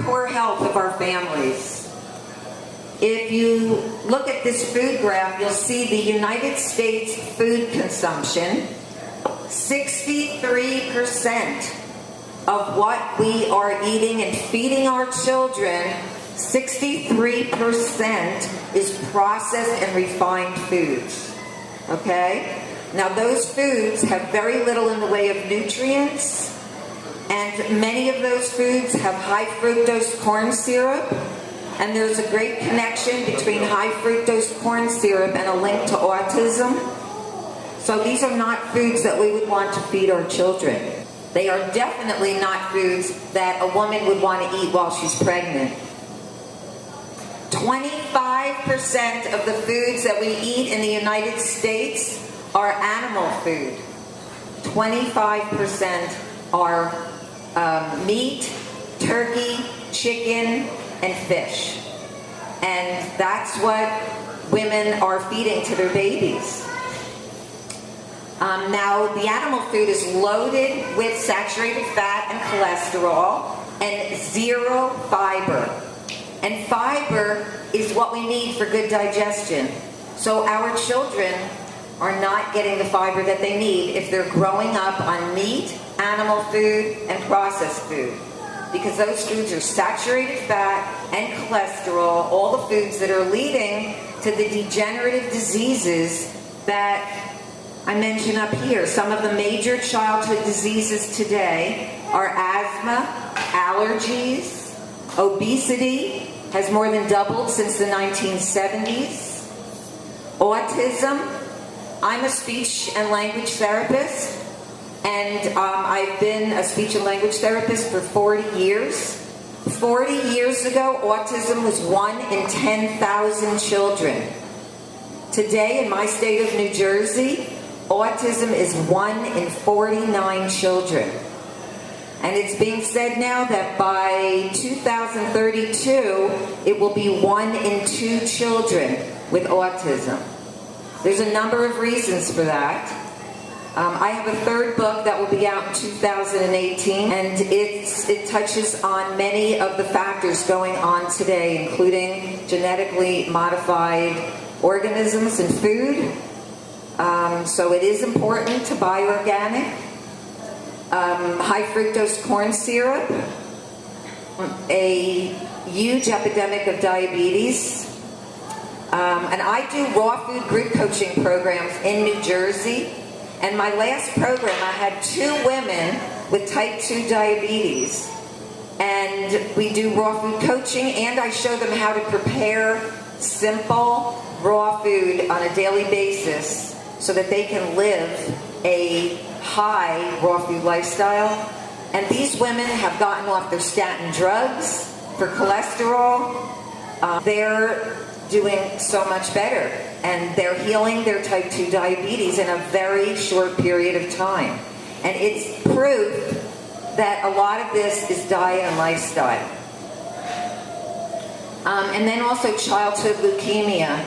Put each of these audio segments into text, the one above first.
poor health of our families. If you look at this food graph, you'll see the United States food consumption, 63% of what we are eating and feeding our children, 63% is processed and refined foods. Okay? Now those foods have very little in the way of nutrients, and many of those foods have high fructose corn syrup, and there's a great connection between high fructose corn syrup and a link to autism. So these are not foods that we would want to feed our children. They are definitely not foods that a woman would want to eat while she's pregnant. 25% of the foods that we eat in the United States are animal food. 25% are meat, turkey, chicken, and fish. And that's what women are feeding to their babies. Now, the animal food is loaded with saturated fat and cholesterol and zero fiber. And fiber is what we need for good digestion. So our children are not getting the fiber that they need if they're growing up on meat, animal food, and processed food. Because those foods are saturated fat and cholesterol, all the foods that are leading to the degenerative diseases that I mention up here. Some of the major childhood diseases today are asthma, allergies, obesity has more than doubled since the 1970s, autism. I'm a speech and language therapist, and I've been a speech and language therapist for 40 years. 40 years ago, autism was 1 in 10,000 children. Today, in my state of New Jersey, autism is 1 in 49 children. And it's being said now that by 2032, it will be 1 in 2 children with autism. There's a number of reasons for that. I have a third book that will be out in 2018, and it touches on many of the factors going on today, including genetically modified organisms and food. So it is important to buy organic. High fructose corn syrup, a huge epidemic of diabetes. And I do raw food group coaching programs in New Jersey. And my last program, I had 2 women with type 2 diabetes. And we do raw food coaching, and I show them how to prepare simple raw food on a daily basis so that they can live a high raw food lifestyle. And these women have gotten off their statin drugs for cholesterol. They're doing so much better, and they're healing their type 2 diabetes in a very short period of time. And it's proof that a lot of this is diet and lifestyle. And then also childhood leukemia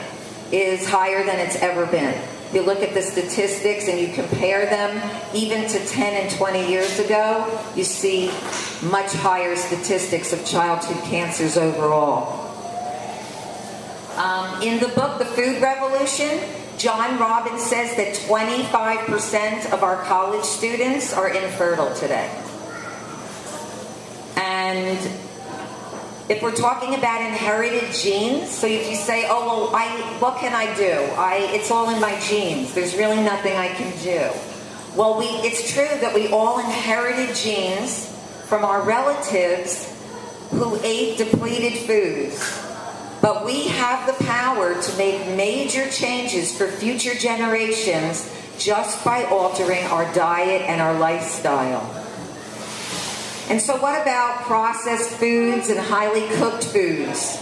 is higher than it's ever been. You look at the statistics and you compare them even to 10 and 20 years ago, you see much higher statistics of childhood cancers overall. In the book, The Food Revolution, John Robbins says that 25% of our college students are infertile today. And if we're talking about inherited genes, so if you say, oh, well, what can I do? It's all in my genes. There's really nothing I can do. Well, it's true that we all inherited genes from our relatives who ate depleted foods. But we have the power to make major changes for future generations just by altering our diet and our lifestyle. And so what about processed foods and highly cooked foods?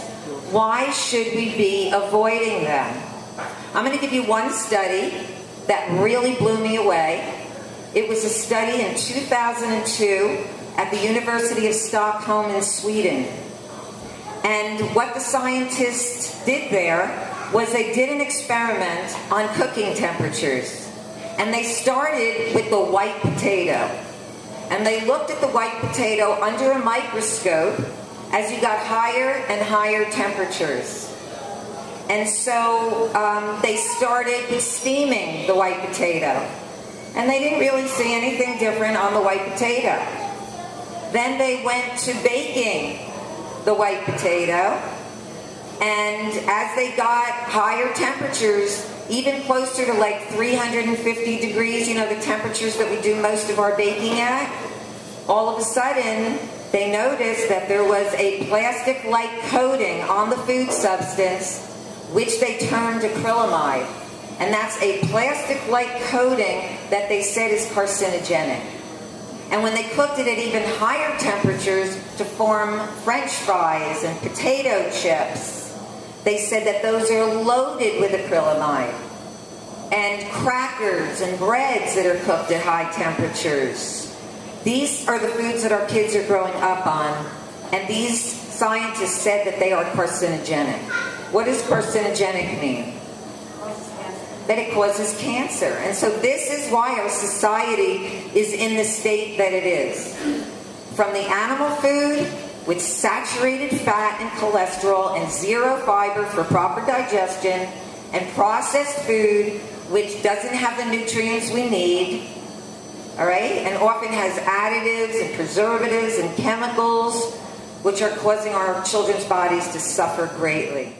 Why should we be avoiding them? I'm going to give you one study that really blew me away. It was a study in 2002 at the University of Stockholm in Sweden. And what the scientists did there was they did an experiment on cooking temperatures. And they started with the white potato. And they looked at the white potato under a microscope, as you got higher and higher temperatures. And so they started with steaming the white potato. And they didn't really see anything different on the white potato. Then they went to baking the white potato. And as they got higher temperatures, even closer to like 350 degrees, you know, the temperatures that we do most of our baking at, all of a sudden, they noticed that there was a plastic-like coating on the food substance, which they termed acrylamide. And that's a plastic-like coating that they said is carcinogenic. And when they cooked it at even higher temperatures to form French fries and potato chips, they said that those are loaded with acrylamide. And crackers and breads that are cooked at high temperatures. These are the foods that our kids are growing up on. And these scientists said that they are carcinogenic. What does carcinogenic mean? That it causes cancer. And so this is why our society is in the state that it is. From the animal food, with saturated fat and cholesterol and zero fiber for proper digestion, and processed food, which doesn't have the nutrients we need, all right, and often has additives and preservatives and chemicals, which are causing our children's bodies to suffer greatly.